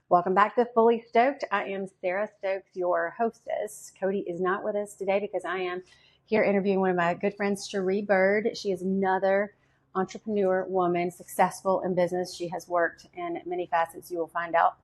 Welcome back to Fully Stoked. I am Sarah Stokes, your hostess. Cody is not with us today because I am here interviewing one of my good friends, Sheree Byrd. She is another entrepreneur woman, successful in business. She has worked in many facets, you will find out,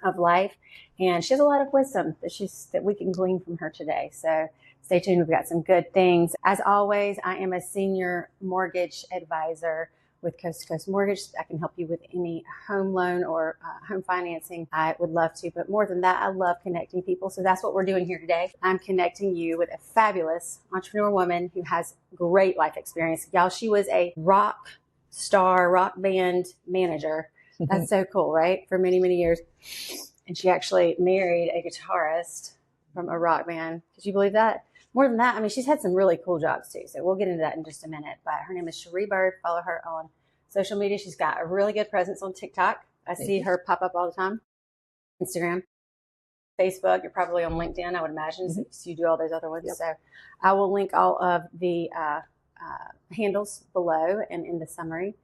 of life. And she has a lot of wisdom that we can glean from her today. So stay tuned. We've got some good things. As always, I am a senior mortgage advisor with Coast to Coast Mortgage. I can help you with any home loan or home financing. I would love to, but more than that, I love connecting people. So that's what we're doing here today. I'm connecting you with a fabulous entrepreneur woman who has great life experience. Y'all, she was a rock star, rock band manager. That's so cool, right? For many, many years. And she actually married a guitarist from a rock band. Did you believe that? More than that, I mean, she's had some really cool jobs too. So we'll get into that in just a minute. But her name is Sheree Byrd. Follow her on social media. She's got a really good presence on TikTok. I see her pop up all the time. Instagram, Facebook. You're probably on LinkedIn, I would imagine, since you do all those other ones. Yep. So I will link all of the handles below and in the summary.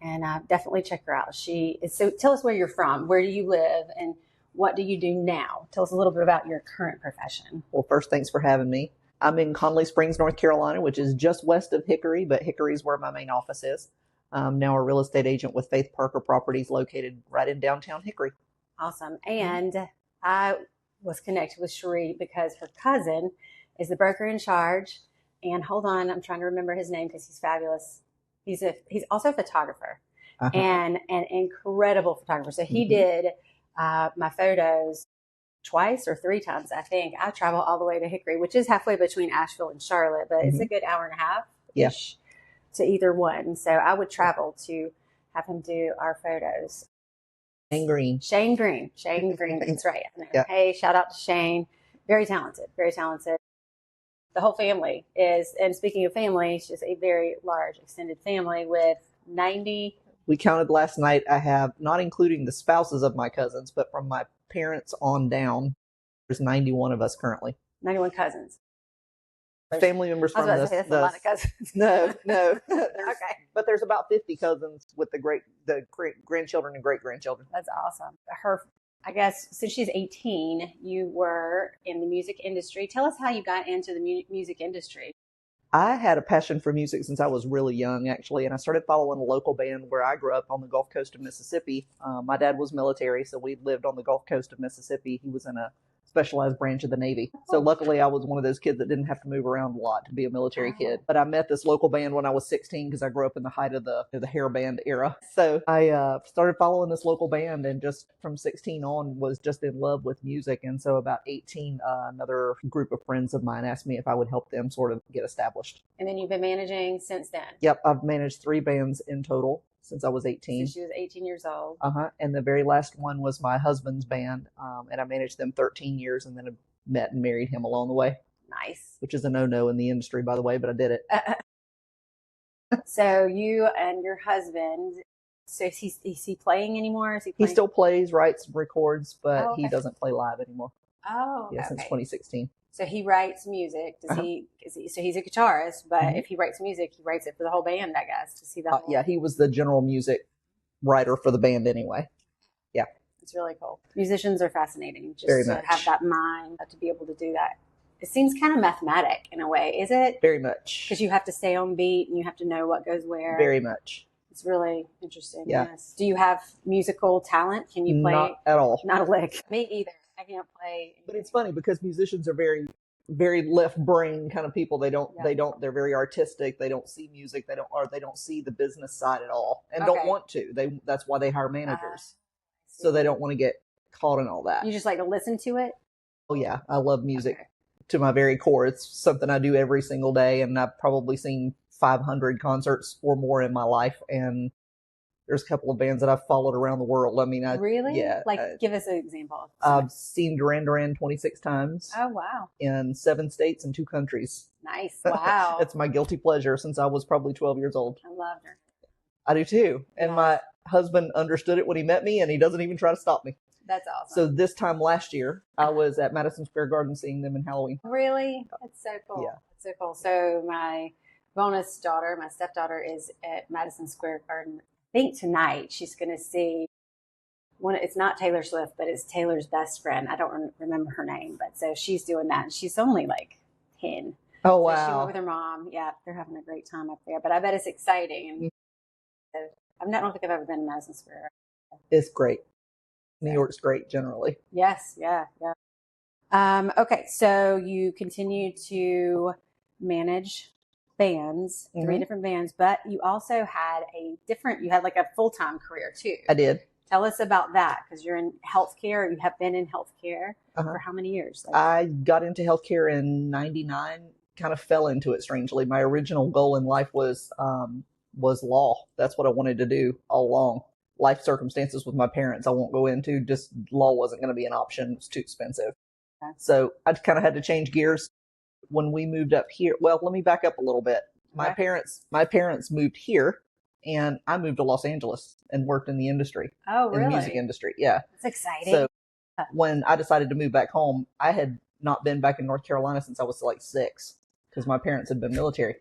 And definitely check her out. So tell us where you're from. Where do you live? And what do you do now? Tell us a little bit about your current profession. Well, first, thanks for having me. I'm in Conley Springs, North Carolina, which is just west of Hickory, but Hickory is where my main office is. I'm now a real estate agent with Faith Parker Properties located right in downtown Hickory. Awesome. And I was connected with Sheree because her cousin is the broker in charge. And hold on, I'm trying to remember his name because he's fabulous. He's also a photographer and an incredible photographer. So he did my photos twice or three times, I think. I travel all the way to Hickory, which is halfway between Asheville and Charlotte, but it's a good hour and a half to either one. So I would travel to have him do our photos. Shane Green. That's right. Yeah. Hey, shout out to Shane. Very talented, very talented. The whole family is, and speaking of family, it's just a very large extended family with 90. We counted last night. I have, not including the spouses of my cousins, but from my parents on down, there's 91 of us currently. 91 cousins. Family members from that's a lot of cousins. No. Okay. But there's about 50 cousins with the great grandchildren and great grandchildren. That's awesome. I guess since she's 18, you were in the music industry. Tell us how you got into the music industry. I had a passion for music since I was really young, actually, and I started following a local band where I grew up on the Gulf Coast of Mississippi. My dad was military, so we lived on the Gulf Coast of Mississippi. He was in a specialized branch of the Navy. So luckily I was one of those kids that didn't have to move around a lot to be a military kid. But I met this local band when I was 16 because I grew up in the height of the hair band era. So I started following this local band, and just from 16 on was just in love with music. And so about 18, another group of friends of mine asked me if I would help them sort of get established. And then you've been managing since then? Yep. I've managed 3 bands in total since I was 18. Since she was 18 years old. And the very last one was my husband's band. And I managed them 13 years and then I met and married him along the way. Nice. Which is a no-no in the industry, by the way, but I did it. So you and your husband, so is he playing anymore? He still plays, writes, records, but he doesn't play live anymore. Oh, yeah, since 2016. So he writes music. So he's a guitarist, but if he writes music, he writes it for the whole band, I guess, to see that. Yeah, he was the general music writer for the band anyway. Yeah. It's really cool. Musicians are fascinating. Just Very to much. have that mind to be able to do that. It seems kind of mathematic in a way, is it? Very much. Because you have to stay on beat and you have to know what goes where. Very much. It's really interesting. Yeah. Yes. Do you have musical talent? Can you play? Not at all. Not a lick. Me either. I can't play. But it's funny because musicians are very, very left brain kind of people. They're very artistic. They don't see music. They don't see the business side at all and don't want to. That's why they hire managers. So they don't want to get caught in all that. You just like to listen to it? Oh yeah. I love music to my very core. It's something I do every single day, and I've probably seen 500 concerts or more in my life. And there's a couple of bands that I've followed around the world. I mean, really? Yeah. Give us an example. I've seen Duran 26 times. Oh, wow. In 7 states and 2 countries. Nice. Wow. It's my guilty pleasure since I was probably 12 years old. I loved her. I do too. And my husband understood it when he met me, and he doesn't even try to stop me. That's awesome. So this time last year, I was at Madison Square Garden seeing them in Halloween. Really? That's so cool. Yeah. That's so cool. So my bonus daughter, my stepdaughter, is at Madison Square Garden. I think tonight she's going to see it's not Taylor Swift, but it's Taylor's best friend. I don't remember her name, but so she's doing that, and she's only like 10. Oh, so she went wow. with her mom. Yeah, they're having a great time up there. But I bet it's exciting. And so, I don't think I've ever been to Madison Square. It's great. New York's great generally. Yes, yeah. Okay, so you continue to manage bands, 3 different bands, but you also had you had like a full-time career too. I did. Tell us about that, because you're in healthcare. You have been in healthcare for how many years? I got into healthcare in '99, kind of fell into it strangely. My original goal in life was law. That's what I wanted to do all along. Life circumstances with my parents I won't go into. Just law wasn't going to be an option. It was too expensive. Okay. So I kind of had to change gears when we moved up here. Well, let me back up a little bit. My parents moved here, and I moved to Los Angeles and worked in the industry. Oh, really? In the music industry, yeah. That's exciting. So when I decided to move back home, I had not been back in North Carolina since I was like 6, because my parents had been military.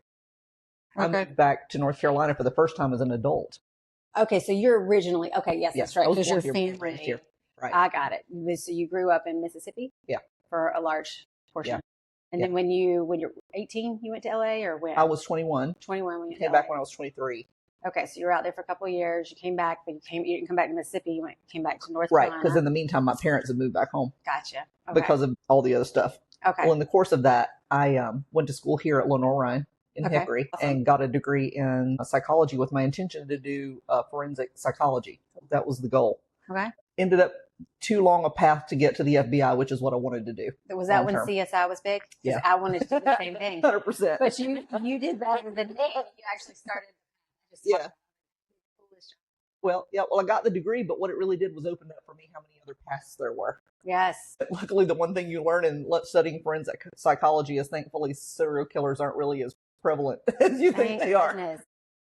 Okay. I moved back to North Carolina for the first time as an adult. Okay, so you're originally, yes, that's right, because your family here. Right. I got it. So you grew up in Mississippi? Yeah. For a large portion. Yeah. And then when you're 18, you went to LA, or when? I was 21. 21 when you came back when I was 23. Okay, so you were out there for a couple of years. You came back, but you didn't come back to Mississippi. You came back to North Carolina. Right, because in the meantime, my parents had moved back home. Gotcha. Okay. Because of all the other stuff. Okay. Well, in the course of that, I went to school here at Lenore Ryan in Hickory, and got a degree in psychology with my intention to do forensic psychology. That was the goal. Okay. Ended up too long a path to get to the FBI, which is what I wanted to do. Was that when CSI was big? Yeah. I wanted to do the same thing. 100%. But you did better than me. You actually started. Yeah. Well, I got the degree, but what it really did was open up for me how many other paths there were. Yes. But luckily, the one thing you learn in studying forensic psychology is thankfully serial killers aren't really as prevalent as you think they are.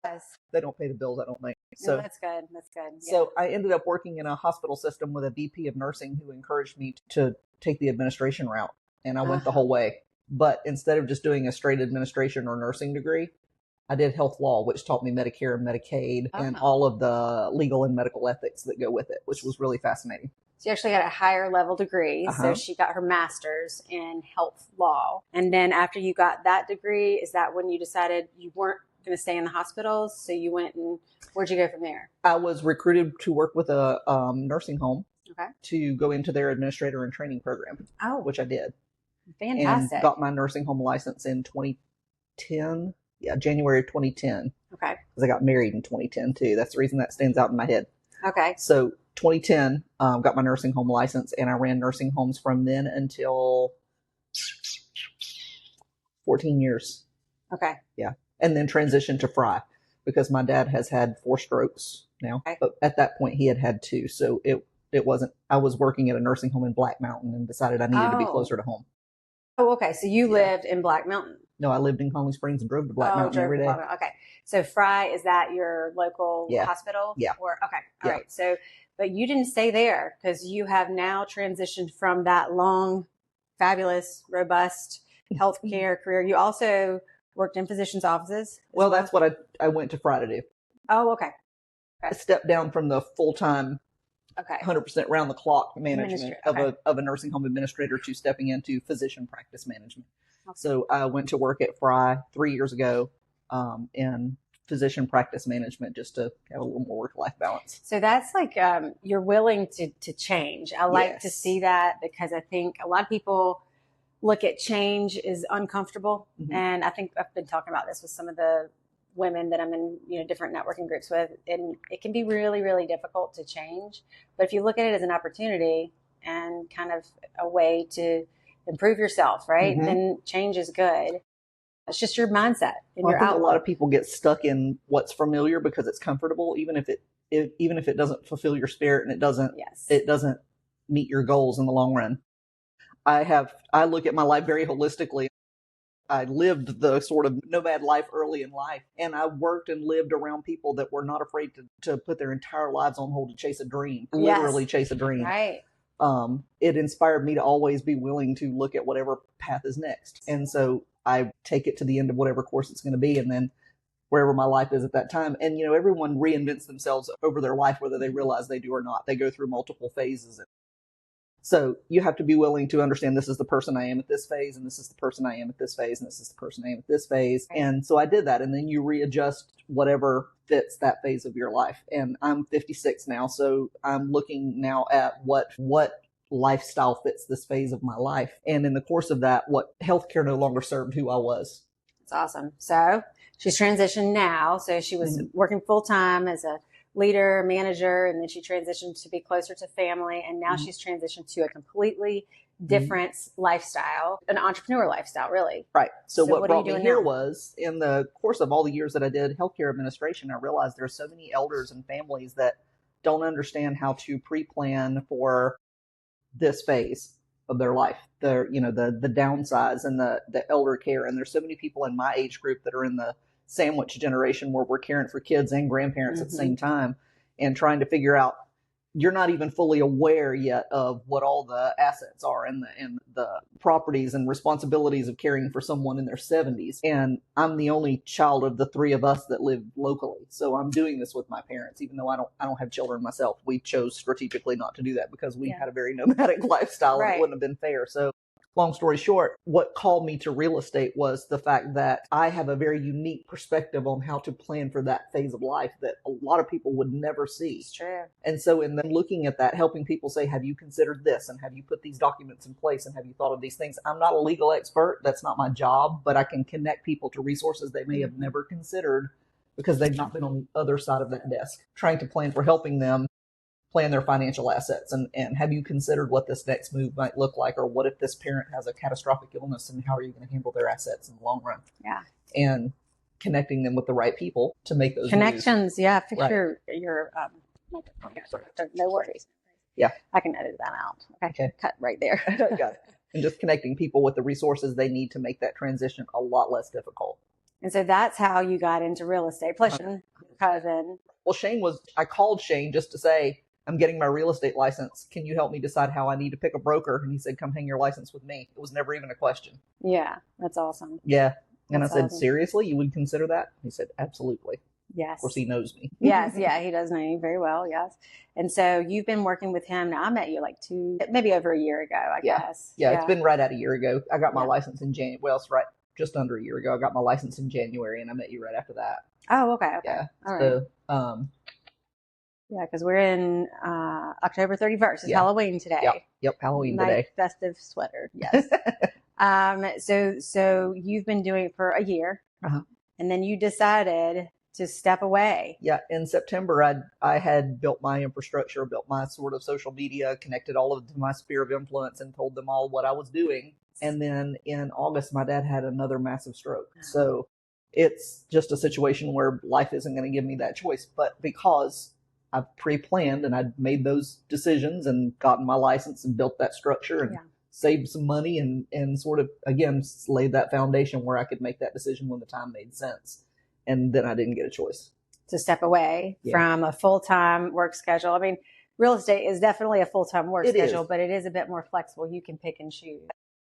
Yes. They don't pay the bills, I don't think. So that's good. That's good. Yeah. So I ended up working in a hospital system with a VP of nursing who encouraged me to take the administration route. And I went the whole way. But instead of just doing a straight administration or nursing degree, I did health law, which taught me Medicare and Medicaid and all of the legal and medical ethics that go with it, which was really fascinating. She actually got a higher level degree. So she got her master's in health law. And then after you got that degree, is that when you decided you weren't going to stay in the hospitals? So you went, and where'd you go from there? I was recruited to work with a nursing home to go into their administrator and training program, which I did. Fantastic. And got my nursing home license in 2010. Yeah, January of 2010. Okay. Because I got married in 2010 too. That's the reason that stands out in my head. Okay. So 2010, got my nursing home license, and I ran nursing homes from then until 14 years. Okay. Yeah. And then transitioned to Fry because my dad has had 4 strokes now. Okay. But at that point he had had 2. So it wasn't, I was working at a nursing home in Black Mountain and decided I needed to be closer to home. Oh, okay. So you lived in Black Mountain? No, I lived in Conley Springs and drove to Black Mountain every day. Okay. So Fry, is that your local hospital? Yeah. Okay. All right. So, but you didn't stay there because you have now transitioned from that long, fabulous, robust healthcare career. You also worked in physicians' offices. Well, that's what I went to Fry to do. Oh, okay. I stepped down from the full-time 100% round the clock management of a nursing home administrator to stepping into physician practice management. Okay. So I went to work at Fry 3 years ago in physician practice management just to have a little more work-life balance. So that's like you're willing to change. I like to see that because I think a lot of people look at change as uncomfortable. Mm-hmm. And I think I've been talking about this with some of the women that I'm in, different networking groups with, and it can be really, really difficult to change. But if you look at it as an opportunity and kind of a way to improve yourself, right? Mm-hmm. Then change is good. It's just your mindset and your outlook. A lot of people get stuck in what's familiar because it's comfortable, even if it doesn't fulfill your spirit and it doesn't meet your goals in the long run. I look at my life very holistically. I lived the sort of nomad life early in life, and I worked and lived around people that were not afraid to put their entire lives on hold to chase a dream, literally chase a dream. Right. It inspired me to always be willing to look at whatever path is next. And so I take it to the end of whatever course it's going to be. And then wherever my life is at that time. And, you know, everyone reinvents themselves over their life, whether they realize they do or not. They go through multiple phases. So you have to be willing to understand this is the person I am at this phase, and this is the person I am at this phase, and this is the person I am at this phase. And so I did that. And then you readjust whatever fits that phase of your life. And I'm 56 now, so I'm looking now at what lifestyle fits this phase of my life. And in the course of that, what healthcare no longer served who I was. That's awesome. So she's transitioned now. So she was working full time as a leader, manager, and then she transitioned to be closer to family. And now she's transitioned to a completely different lifestyle, an entrepreneur lifestyle, really. Right. So what brought me here now? was, in the course of all the years that I did healthcare administration, I realized there's so many elders and families that don't understand how to pre-plan for this phase of their life, the downsize and the elder care. And there's so many people in my age group that are in the sandwich generation where we're caring for kids and grandparents at the same time and trying to figure out, you're not even fully aware yet of what all the assets are and the properties and responsibilities of caring for someone in their 70s. And I'm the only child of the three of us that live locally. So I'm doing this with my parents, even though I don't have children myself. We chose strategically not to do that because we had a very nomadic lifestyle and it wouldn't have been fair. So long story short, what called me to real estate was the fact that I have a very unique perspective on how to plan for that phase of life that a lot of people would never see. It's true. And so in them looking at that, helping people say, have you considered this? And have you put these documents in place? And have you thought of these things? I'm not a legal expert. That's not my job, but I can connect people to resources they may have never considered because they've not been on the other side of that desk, trying to plan for helping them plan their financial assets. And have you considered what this next move might look like? Or what if this parent has a catastrophic illness and how are you going to handle their assets in the long run? Yeah. And connecting them with the right people to make those connections. moves. Yeah. Fix your no worries. Yeah. I can edit that out. Okay. Cut right there. Got it. And just connecting people with the resources they need to make that transition a lot less difficult. And so that's how you got into real estate. Plus your cousin. Well, I called Shane just to say, I'm getting my real estate license. Can you help me decide how I need to pick a broker? And he said, come hang your license with me. It was never even a question. Yeah, that's awesome. Yeah. And That's I said, awesome. Seriously, you would consider that? He said, absolutely. Yes. Of course, he knows me. Yes. Yeah, he does know you very well. Yes. And so you've been working with him. Now, I met you like maybe over a year ago, I guess. Yeah, it's been right at a year ago. I got my license in January. Well, it's right just under a year ago. I got my license in January, and I met you right after that. Oh, okay. Yeah. All so, right. Yeah, because we're in October 31st. It's Halloween today. Yep, Halloween Nice today. Festive sweater. Yes. So you've been doing it for a year, and then you decided to step away. Yeah, in September, I had built my infrastructure, built my sort of social media, connected all of my sphere of influence, and told them all what I was doing. And then in August, my dad had another massive stroke. So it's just a situation where life isn't going to give me that choice. But because I've pre-planned and I'd made those decisions and gotten my license and built that structure and saved some money and sort of, again, laid that foundation where I could make that decision when the time made sense. And then I didn't get a choice. To step away from a full-time work schedule. I mean, real estate is definitely a full-time work schedule, but it is a bit more flexible. You can pick and choose.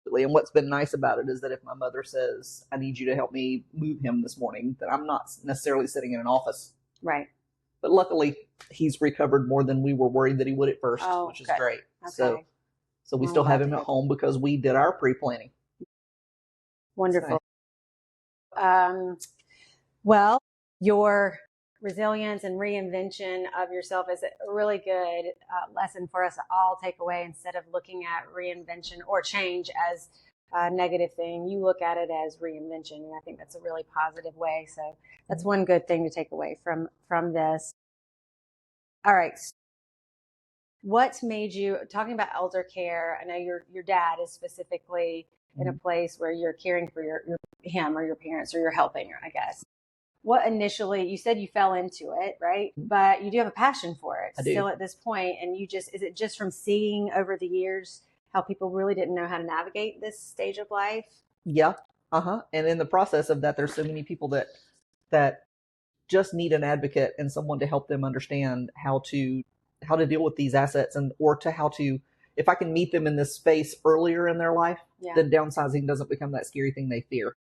And what's been nice about it is that if my mother says, I need you to help me move him this morning, that I'm not necessarily sitting in an office. Right. But luckily, he's recovered more than we were worried that he would at first, which is great. Okay. So we still have him at home because we did our pre-planning. Wonderful. Well, your resilience and reinvention of yourself is a really good lesson for us to all take away. Instead of looking at reinvention or change as a negative thing, you look at it as reinvention. And I think that's a really positive way. So that's one good thing to take away from this. All right. What made you, talking about elder care, I know your dad is specifically in a place where you're caring for him or your parents, or you're helping, I guess. What initially, you said you fell into it, right? But you do have a passion for it still at this point. And is it just from seeing over the years how people really didn't know how to navigate this stage of life? Yeah. And in the process of that, there's so many people that just need an advocate and someone to help them understand how to deal with these assets or if I can meet them in this space earlier in their life, then downsizing doesn't become that scary thing they fear.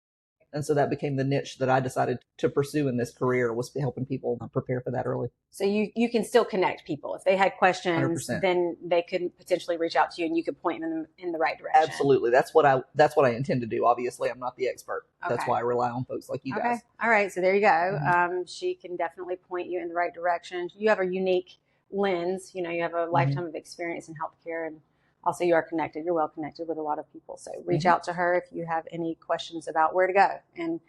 And so that became the niche that I decided to pursue in this career, was helping people prepare for that early. So you can still connect people. If they had questions, 100%. then they could potentially reach out to you and you could point them in the right direction. Absolutely. That's what I intend to do. Obviously, I'm not the expert. Okay. That's why I rely on folks like you guys. All right. So there you go. Mm-hmm. She can definitely point you in the right direction. You have a unique lens. You have a lifetime of experience in healthcare, and also you are connected. You're well connected with a lot of people. So reach out to her if you have any questions about where to go and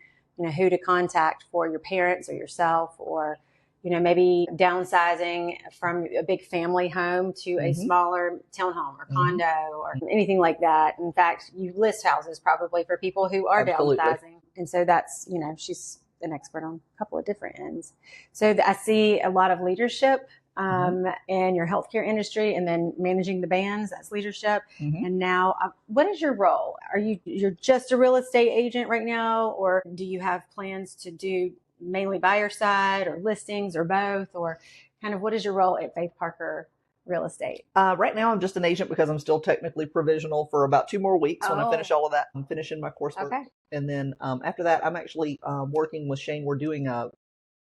who to contact for your parents or yourself, or maybe downsizing from a big family home to a smaller townhome or condo or anything like that. In fact, you list houses probably for people who are downsizing. And so that's, she's an expert on a couple of different ends. So I see a lot of leadership in your healthcare industry, and then managing the bands, that's leadership. And now, what is your role? You're just a real estate agent right now, or do you have plans to do mainly buyer side or listings or both, or kind of what is your role at Faith Parker Real Estate? Right now, I'm just an agent because I'm still technically provisional for about 2 more weeks. When I finish all of that, I'm finishing my coursework. Okay. And then after that, I'm actually working with Shane. We're doing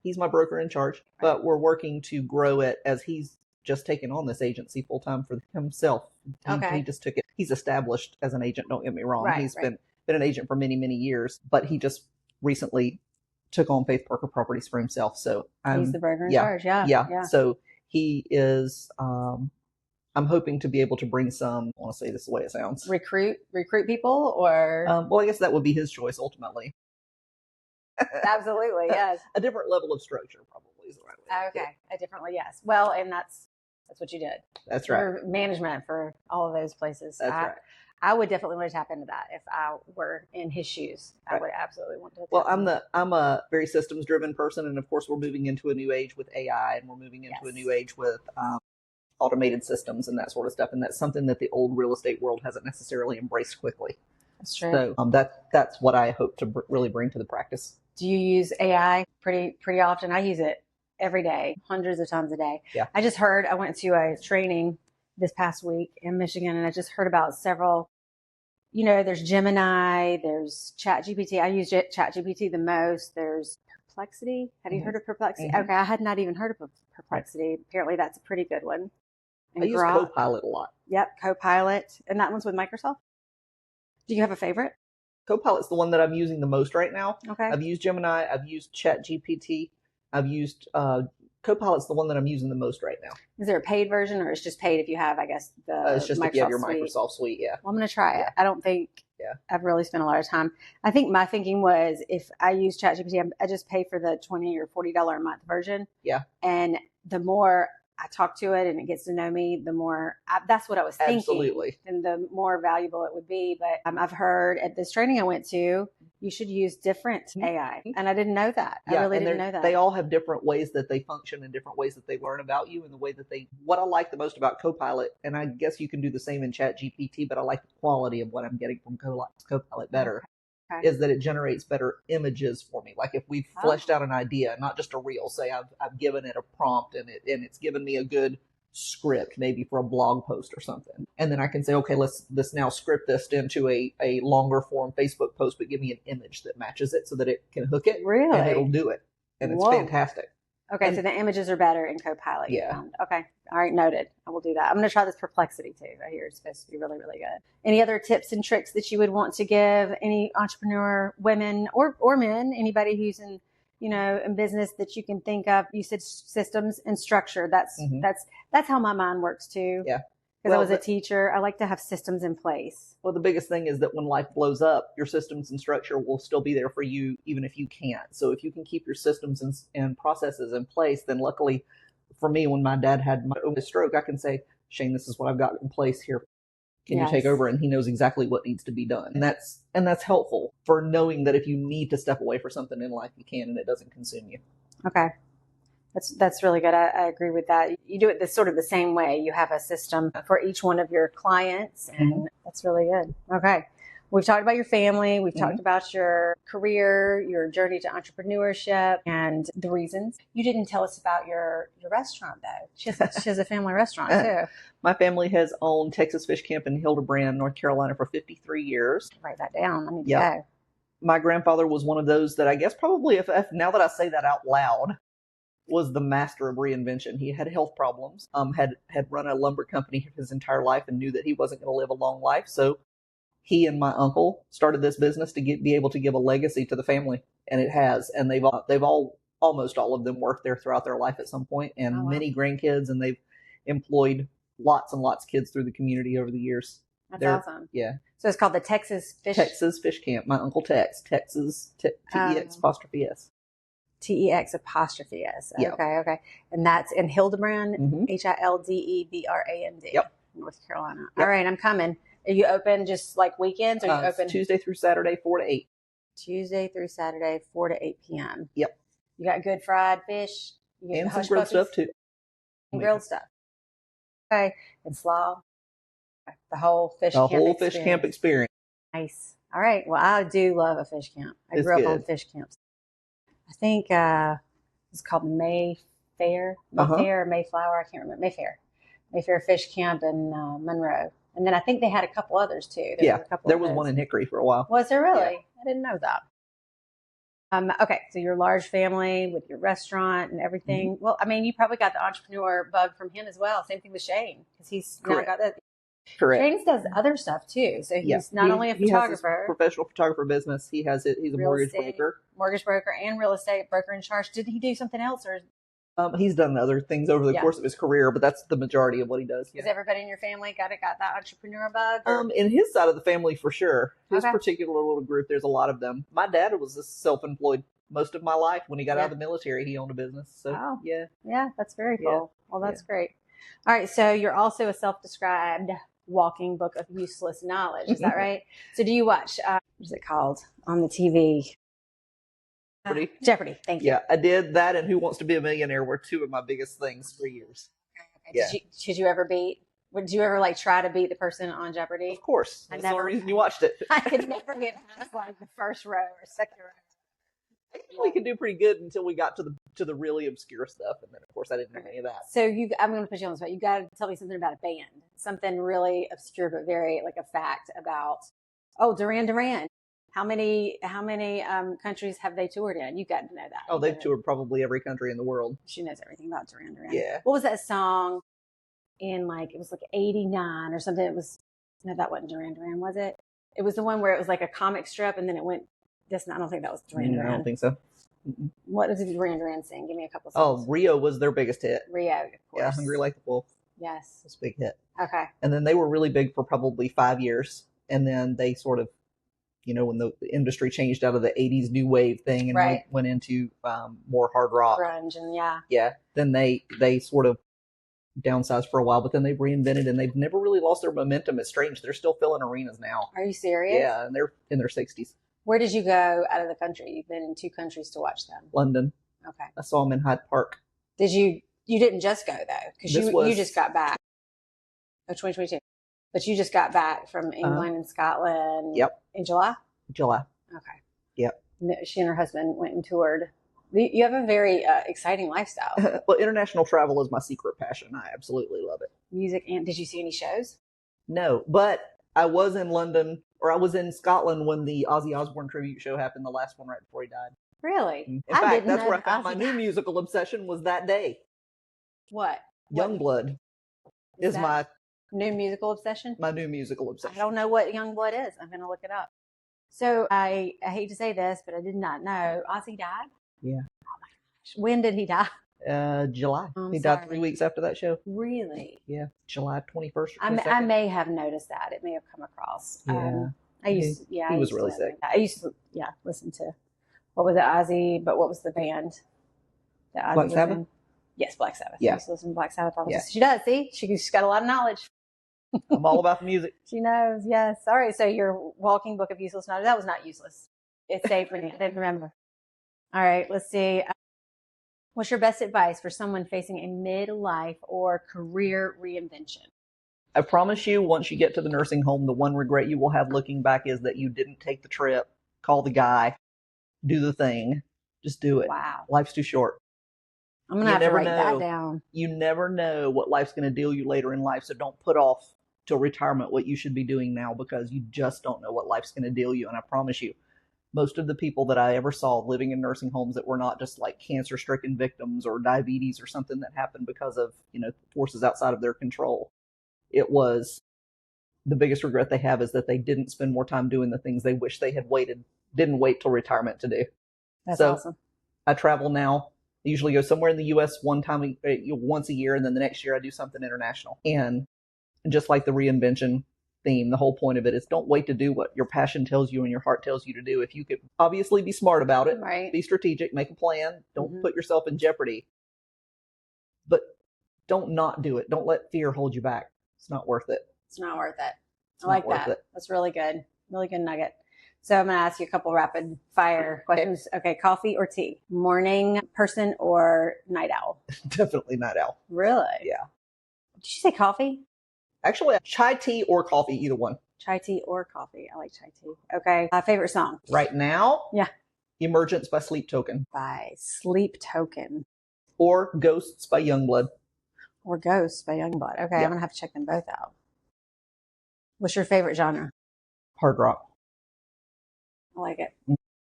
he's my broker in charge, but we're working to grow it as he's just taken on this agency full time for himself. He just took it. He's established as an agent. Don't get me wrong. He's been an agent for many, many years, but he just recently took on Faith Parker Properties for himself. So he's the broker in charge. Yeah. So he is, I'm hoping to be able to bring some, I want to say this the way it sounds. Recruit people, or? Well, I guess that would be his choice ultimately. Absolutely, yes. A different level of structure probably is the right way. Okay, a differently, yes. Well, and that's what you did. That's right. For management for all of those places. That's right. I would definitely want to tap into that if I were in his shoes. I would absolutely want to. Well, I'm a very systems driven person, and of course we're moving into a new age with AI, and we're moving into a new age with automated systems and that sort of stuff, and that's something that the old real estate world hasn't necessarily embraced quickly. That's true. So that's what I hope to really bring to the practice. Do you use AI pretty often? I use it every day, hundreds of times a day. Yeah. I went to a training this past week in Michigan, and I just heard about several, there's Gemini, there's ChatGPT. I use ChatGPT the most. There's Perplexity. Have you heard of Perplexity? Okay. I had not even heard of Perplexity. Apparently that's a pretty good one. And I use Copilot a lot. Yep. Copilot. And that one's with Microsoft. Do you have a favorite? Copilot's the one that I'm using the most right now. Okay. I've used Gemini. I've used ChatGPT. I've used Copilot's the one that I'm using the most right now. Is there a paid version, or it's just paid if you have, I guess, the it's just Microsoft if you have your suite? Microsoft suite, yeah. Well, I'm going to try it. I don't think I've really spent a lot of time. I think my thinking was, if I use ChatGPT, I just pay for the $20 or $40 a month version. Yeah. And the more I talk to it and it gets to know me, the more that's what I was thinking. Absolutely. And the more valuable it would be. But I've heard at this training I went to, you should use different AI. And I didn't know that. I really didn't know that. They all have different ways that they function and different ways that they learn about you, and the way that what I like the most about Copilot, and I guess you can do the same in ChatGPT, but I like the quality of what I'm getting from Copilot better. Okay. Is that it generates better images for me. Like if we've fleshed out an idea, not just a reel, say I've given it a prompt and it's given me a good script, maybe for a blog post or something. And then I can say, okay, let's now script this into a longer form Facebook post, but give me an image that matches it so that it can hook it. Really? And it'll do it. And it's fantastic. Okay, so the images are better in Copilot. Yeah. Okay. All right, noted. I will do that. I'm going to try this Perplexity too. I hear it's supposed to be really, really good. Any other tips and tricks that you would want to give any entrepreneur, women or men, anybody who's in business that you can think of? You said systems and structure. That's how my mind works too. Yeah. Because I was a teacher. I like to have systems in place. Well, the biggest thing is that when life blows up, your systems and structure will still be there for you, even if you can't. So if you can keep your systems and processes in place, then luckily for me, when my dad had my stroke, I can say, Shane, this is what I've got in place here. Can you take over? And he knows exactly what needs to be done. And that's helpful for knowing that if you need to step away for something in life, you can, and it doesn't consume you. Okay. That's really good. I agree with that. You do it the same way. You have a system for each one of your clients, and that's really good. Okay. We've talked about your family. We've talked about your career, your journey to entrepreneurship, and the reasons. You didn't tell us about your restaurant, though. She has a family restaurant, too. My family has owned Texas Fish Camp in Hildebrand, North Carolina for 53 years. Write that down. I need to go. my grandfather was one of those that I guess probably, if now that I say that out loud, was the master of reinvention. He had health problems, had run a lumber company his entire life and knew that he wasn't going to live a long life. So he and my uncle started this business to be able to give a legacy to the family, and it has. And they've all almost all of them worked there throughout their life at some point, and many grandkids, and they've employed lots and lots of kids through the community over the years. That's awesome. Yeah. So it's called the Texas Fish Camp. My Uncle Tex. Texas, T-E-X apostrophe S. T-E-X apostrophe S. Yep. Okay. And that's in Hildebrand, Mm-hmm. Hildebrand. Yep. North Carolina. Yep. All right, I'm coming. Are you open just like weekends? Or are you open Tuesday through Saturday, 4 to 8. Tuesday through Saturday, 4 to 8 p.m. Yep. You got good fried fish? You And some grilled stuff too. And grilled stuff. Okay. And slaw. The whole fish camp experience. Nice. All right. Well, I do love a fish camp. I grew up on fish camps. I think it's called Mayfair or Mayflower. I can't remember. Mayfair Fish Camp in Monroe. And then I think they had a couple others too. There was one in Hickory for a while. Was there really? Yeah. I didn't know that. Okay, so your large family with your restaurant and everything. Mm-hmm. Well, I mean, you probably got the entrepreneur bug from him as well. Same thing with Shane, because he's now got that. Correct. Shane does other stuff too. So he's not only a photographer. He has his professional photographer business. He's a mortgage broker and real estate broker in charge. Did he do something else, or? He's done other things over the course of his career, but that's the majority of what he does. Has everybody in your family got that entrepreneur bug? In his side of the family, for sure. His particular little group, there's a lot of them. My dad was self-employed most of my life. When he got out of the military, he owned a business. So yeah, that's very cool. Well, that's great. All right, so you're also a self-described walking book of useless knowledge. Is that right? So do you watch? What is it called on the TV? Jeopardy. Thank you. Yeah, I did that, and Who Wants to Be a Millionaire were two of my biggest things for years. Okay. Yeah. Would you ever try to beat the person on Jeopardy? Of course. That's the only reason you watched it. I could never get past the first row or second row. I actually could do pretty good until we got to the really obscure stuff, and then of course I didn't know any of that. So I'm going to put you on the spot. You got to tell me something about a band, something really obscure but very a fact about. Oh, Duran Duran. How many countries have they toured in? You got to know that. Oh, they've toured probably every country in the world. She knows everything about Duran Duran. Yeah. What was that song in it was 89 or something? No, that wasn't Duran Duran, was it? It was the one where it was a comic strip and then it went. I don't think that was Duran Duran. I don't think so. What does Duran Duran sing? Give me a couple of songs. Oh, Rio was their biggest hit. Rio, of course. Yeah, Hungry Like the Wolf. Yes. It's a big hit. Okay. And then they were really big for probably 5 years. And then they sort of, when the industry changed out of the 80s new wave thing and went into more hard rock. Grunge and Yeah. Then they sort of downsized for a while, but then they've reinvented and they've never really lost their momentum. It's strange. They're still filling arenas now. Are you serious? Yeah, and they're in their 60s. Where did you go out of the country? You've been in 2 countries to watch them. London. Okay. I saw them in Hyde Park. Did you didn't just go though? Because you just got back. 2022. But you just got back from England and Scotland. Yep. In July? July. Okay. Yep. She and her husband went and toured. You have a very exciting lifestyle. Well, international travel is my secret passion. I absolutely love it. Music. And did you see any shows? No, but I was in London, or I was in Scotland when the Ozzy Osbourne tribute show happened, the last one right before he died. Really? In fact, that's where I found my new musical obsession was that day. What? Youngblood is my new musical obsession? My new musical obsession. I don't know what Youngblood is. I'm going to look it up. So I hate to say this, but I did not know Ozzy died. Yeah. Oh my gosh. When did he die? July. He died 3 weeks after that show. Really? Yeah. July 21st. I may have noticed that. It may have come across. Yeah. He was really sick. I used to, listen to, what was it, Ozzy, but what was the band? Black Sabbath? Yes, Black Sabbath. Yeah. I used to listen to Black Sabbath. She does, see? She's got a lot of knowledge. I'm all about the music. She knows, yes. All right, so your walking book of useless knowledge, that was not useless. It saved me. I didn't remember. All right, let's see. What's your best advice for someone facing a midlife or career reinvention? I promise you, once you get to the nursing home, the one regret you will have looking back is that you didn't take the trip, call the guy, do the thing. Just do it. Wow. Life's too short. I'm going to have to write that down. You never know what life's going to deal you later in life, so don't put off till retirement what you should be doing now, because you just don't know what life's going to deal you. And I promise you, most of the people that I ever saw living in nursing homes that were not just like cancer-stricken victims or diabetes or something that happened because of, forces outside of their control. It was the biggest regret they have is that they didn't spend more time doing the things they wish they had didn't wait till retirement to do. That's awesome. I travel now. I usually go somewhere in the U.S. once a year, and then the next year I do something international. And just like the reinvention theme, the whole point of it is don't wait to do what your passion tells you and your heart tells you to do. If you could obviously be smart about it, right. Be strategic, make a plan, don't put yourself in jeopardy, but don't not do it. Don't let fear hold you back. It's not worth it. It's not worth it. I like that. That's really good. Really good nugget. So I'm going to ask you a couple rapid fire questions. Okay. Coffee or tea? Morning person or night owl? Definitely night owl. Really? Yeah. Did you say coffee? Actually, chai tea or coffee, either one. Chai tea or coffee. I like chai tea. Okay. Favorite song? Right now? Yeah. Emergence by Sleep Token. By Sleep Token. Or Ghosts by Youngblood. Or Ghosts by Youngblood. Okay. Yeah. I'm going to have to check them both out. What's your favorite genre? Hard rock. I like it.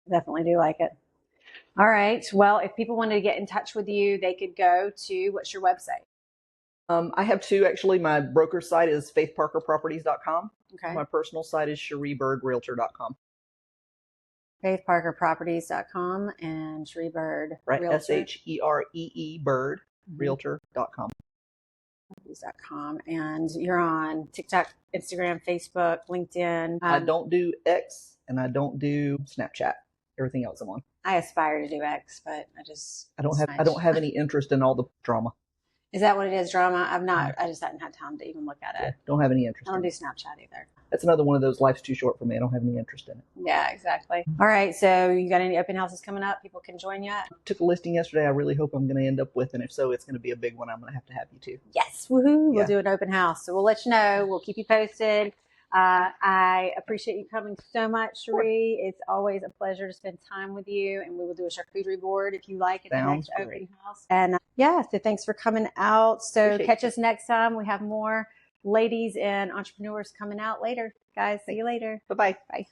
Definitely do like it. All right. Well, if people wanted to get in touch with you, they could go to, what's your website? I have two, actually. My broker site is faithparkerproperties.com. Okay. My personal site is Sheree Byrd, Realtor.com. faithparkerproperties.com and Sheree Byrd. Right. Realtor. SHEREE Byrd, Realtor.com. And you're on TikTok, Instagram, Facebook, LinkedIn. I don't do X and I don't do Snapchat. Everything else I'm on. I aspire to do X, but I don't have any interest in all the drama. Is that what it is, drama? I just hadn't had time to even look at it. Yeah, don't have any interest. I don't do Snapchat either. That's another one of those, life's too short for me. I don't have any interest in it. Yeah, exactly. All right. So you got any open houses coming up? People can join you? Took a listing yesterday. I really hope I'm going to end up with, and if so, it's going to be a big one. I'm going to have you too. Yes. Woohoo. Yeah. We'll do an open house. So we'll let you know. We'll keep you posted. I appreciate you coming so much, Sheree. It's always a pleasure to spend time with you, and we will do a charcuterie board if you like at the next open house. And so thanks for coming out. So catch us next time. We have more ladies and entrepreneurs coming out later. Guys, see you later. Bye-bye. Bye.